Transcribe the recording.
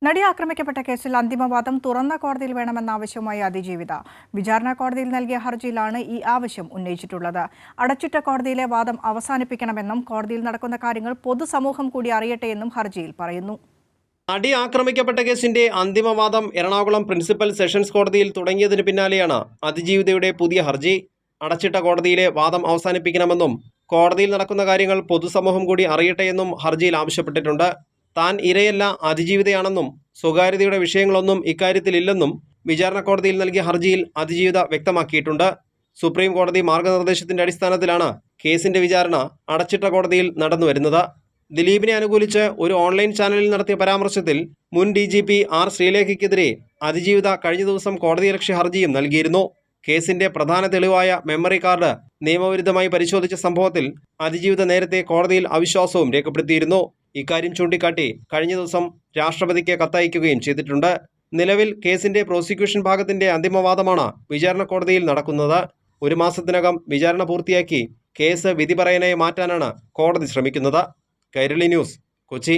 നടി ആക്രമിക്കപ്പെട്ട കേസിൽ അന്തിമവാദം തുറന്ന കോടതിയിൽ വേണമെന്ന ആവശ്യവുമായി അതിജീവിത വിചാരണ കോടതിയിൽ നൽകിയ ഹർജിയിലാണ് ഈ ആവശ്യം ഉന്നയിച്ചിട്ടുള്ളത്. അടച്ചിട്ട കോടതിയിലെ വാദം അവസാനിപ്പിക്കണമെന്നും കോടതിയിൽ നടക്കുന്ന കാര്യങ്ങൾ പൊതുസമൂഹം കൂടി അറിയട്ടെയെന്നും ഹർജിയിൽ പറയുന്നു. നടി ആക്രമിക്കപ്പെട്ട കേസിന്റെ അന്തിമവാദം എറണാകുളം പ്രിൻസിപ്പൽ സെഷൻസ് കോടതിയിൽ തുടങ്ങിയതിന് പിന്നാലെയാണ് അതിജീവിതയുടെ പുതിയ ഹർജി. അടച്ചിട്ട കോടതിയിലെ വാദം അവസാനിപ്പിക്കണമെന്നും കോടതിയിൽ നടക്കുന്ന കാര്യങ്ങൾ പൊതുസമൂഹം കൂടി അറിയട്ടെയെന്നും ഹർജിയിൽ ആവശ്യപ്പെട്ടിട്ടുണ്ട്. താൻ ഇരയല്ല, അതിജീവിതയാണെന്നും സ്വകാര്യതയുടെ വിഷയങ്ങളൊന്നും ഇക്കാര്യത്തിലില്ലെന്നും വിചാരണ കോടതിയിൽ നൽകിയ ഹർജിയിൽ അതിജീവിത വ്യക്തമാക്കിയിട്ടുണ്ട്. സുപ്രീം കോടതി മാർഗനിർദ്ദേശത്തിന്റെ അടിസ്ഥാനത്തിലാണ് കേസിന്റെ വിചാരണ അടച്ചിട്ട കോടതിയിൽ നടന്നുവരുന്നത്. ദിലീപിനെ അനുകൂലിച്ച് ഒരു ഓൺലൈൻ ചാനലിൽ നടത്തിയ പരാമർശത്തിൽ മുൻ DGP R ശ്രീലേഖയ്ക്കെതിരെ അതിജീവിത കഴിഞ്ഞ ദിവസം കോടതിയലക്ഷ്യ ഹർജിയും നൽകിയിരുന്നു. കേസിന്റെ പ്രധാന തെളിവായ മെമ്മറി കാർഡ് നിയമവിരുദ്ധമായി പരിശോധിച്ച സംഭവത്തിൽ അതിജീവിത നേരത്തെ കോടതിയിൽ അവിശ്വാസവും രേഖപ്പെടുത്തിയിരുന്നു. ഇക്കാര്യം ചൂണ്ടിക്കാട്ടി കഴിഞ്ഞ ദിവസം രാഷ്ട്രപതിക്ക് കത്തയക്കുകയും ചെയ്തിട്ടുണ്ട്. നിലവിൽ കേസിന്റെ പ്രോസിക്യൂഷൻ ഭാഗത്തിന്റെ അന്തിമവാദമാണ് വിചാരണ കോടതിയിൽ നടക്കുന്നത്. 1 മാസത്തിനകം വിചാരണ പൂർത്തിയാക്കി കേസ് വിധി പറയാനായി മാറ്റാനാണ് കോടതി ശ്രമിക്കുന്നത്. കൈരളി ന്യൂസ്, കൊച്ചി.